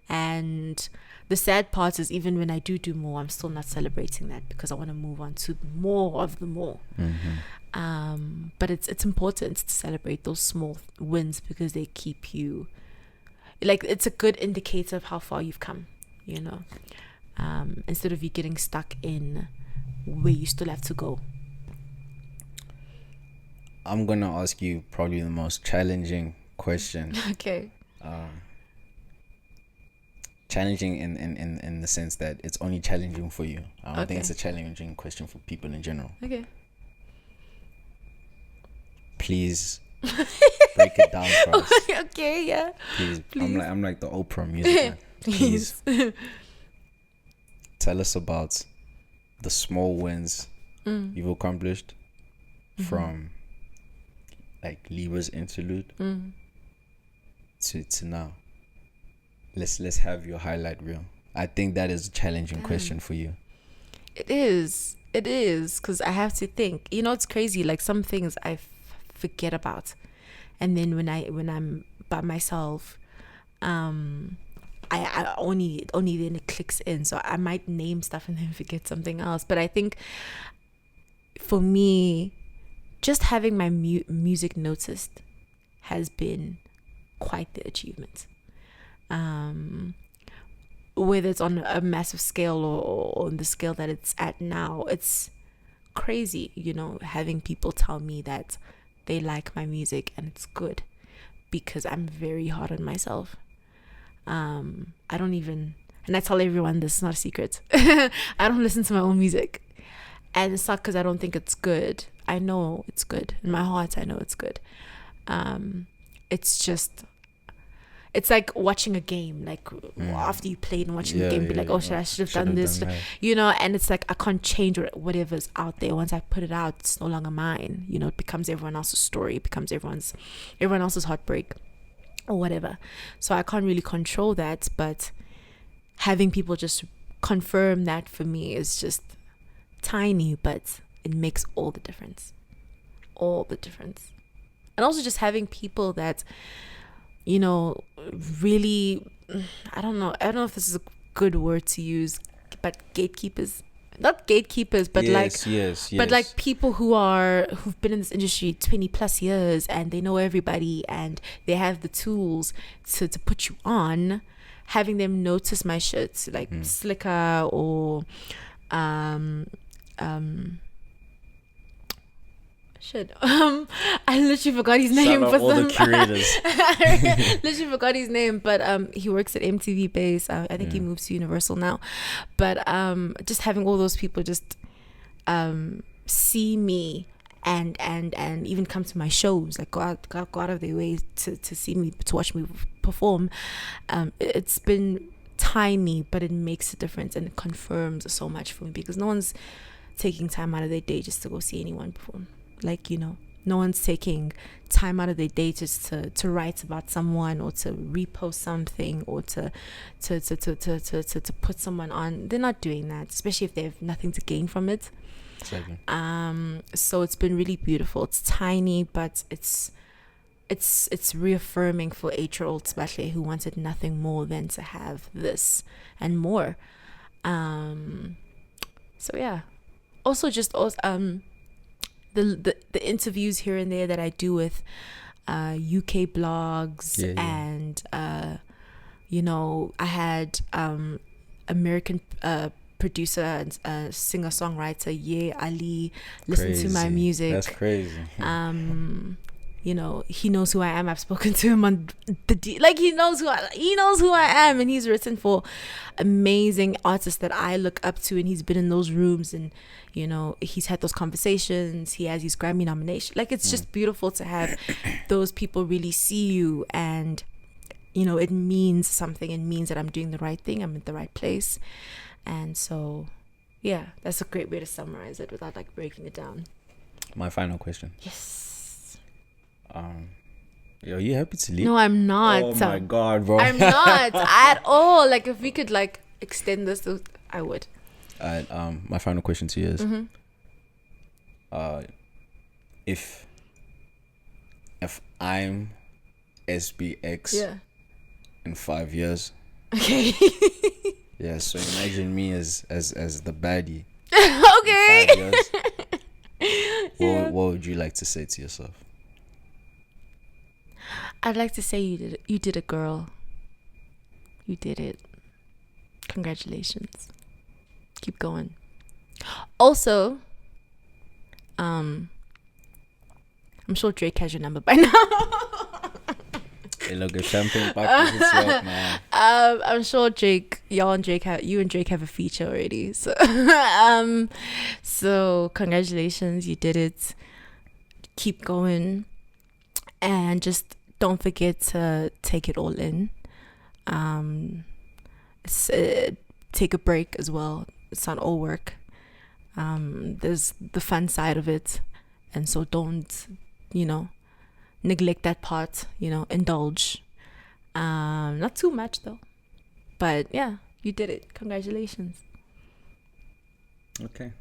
And the sad part is, even when I do more, I'm still not celebrating that, because I want to move on to more of the more. But it's important to celebrate those small wins, because they keep you, like, it's a good indicator of how far you've come, instead of you getting stuck in where you still have to go. I'm gonna ask you probably the most challenging question. Okay. Challenging in the sense that it's only challenging for you. I don't think it's a challenging question for people in general. Okay. Please break it down for us. Okay, yeah. Please. I'm like the Oprah music man. Please. Tell us about the small wins you've accomplished from like Libra's interlude to now. Let's have your highlight reel. I think that is a challenging question for you. It is, because I have to think. It's crazy. Like, some things I forget about, and then when I'm by myself, I only then it clicks in. So I might name stuff and then forget something else. But I think for me, just having my music noticed has been quite the achievement. Whether it's on a massive scale or on the scale that it's at now, it's crazy, having people tell me that they like my music and it's good, because I'm very hard on myself. I don't even, and I tell everyone this is not a secret, I don't listen to my own music, and it's not because I don't think it's good. I know it's good in my heart. I know it's good. It's just, it's like watching a game, like after you played and watching the game, be like, I should have done this, and it's like, I can't change whatever's out there. Once I put it out, it's no longer mine. It becomes everyone else's story. It becomes everyone else's heartbreak or whatever. So I can't really control that, but having people just confirm that for me is just tiny, but it makes all the difference. And also just having people that, really, I don't know if this is a good word to use, but gatekeepers. Not gatekeepers, but yes. But like people who've been in this industry 20 plus years, and they know everybody, and they have the tools to put you on. Having them notice my shit, like Slicker or shit. I literally forgot his name. Shout out all the curators. I literally forgot his name, but he works at MTV Base. I think he moves to Universal now. But just having all those people just see me and even come to my shows, like go out of their way to see me, to watch me perform. It's been tiny, but it makes a difference, and it confirms so much for me, because no one's taking time out of their day just to go see anyone perform. Like, you know, no one's taking time out of their day just to write about someone, or to repost something, or to put someone on. They're not doing that, especially if they have nothing to gain from it. Exactly. So it's been really beautiful. It's tiny, but it's reaffirming for 8-year-old Siba, who wanted nothing more than to have this and more. So yeah. Also the interviews here and there that I do with UK blogs, and you know, I had American producer and singer-songwriter Ali listen to my music. That's crazy. You know, he knows who I am. I've spoken to him on he knows who I am, and he's written for amazing artists that I look up to, and he's been in those rooms, and you know, he's had those conversations. He has his Grammy nomination. Like, it's just beautiful to have those people really see you, and you know, it means something. It means that I'm doing the right thing. I'm in the right place. And so yeah, that's a great way to summarize it without like breaking it down. My final question. Yes. Are you happy to leave? No, I'm not. Oh my god, bro. I'm not at all. Like, if we could like extend this, I would. My final question to you is, if I'm SBX in 5 years, okay. Yeah, so imagine me as the baddie. Okay. In 5 years. What would you like to say to yourself? I'd like to say you did it, girl. You did it. Congratulations. Keep going. Also, I'm sure Drake has your number by now. Hey, look, a champagne party hits you up, man. I'm sure you and Drake have a feature already. So, so congratulations, you did it. Keep going, and just don't forget to take it all in. Take a break as well. It's not all work. There's the fun side of it, and so don't, neglect that part. Indulge. Not too much though, but yeah, you did it. Congratulations. Okay.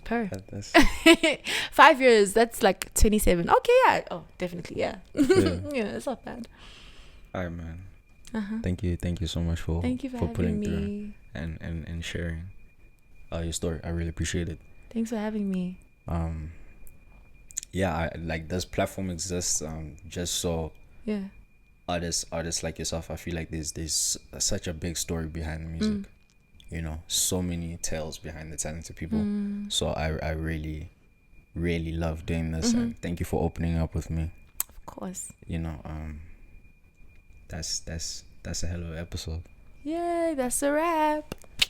5 years. That's like 27. Okay, yeah. Oh, definitely, yeah. Yeah, it's not bad. All right, man. Thank you so much for putting me through and sharing your story. I really appreciate it. Thanks for having me. Yeah, this platform exists just so artists like yourself, I feel like there's such a big story behind the music. So many tales behind the talented people. So I really, really love doing this, and thank you for opening up with me. Of course. That's a hell of an episode. Yay, that's a wrap.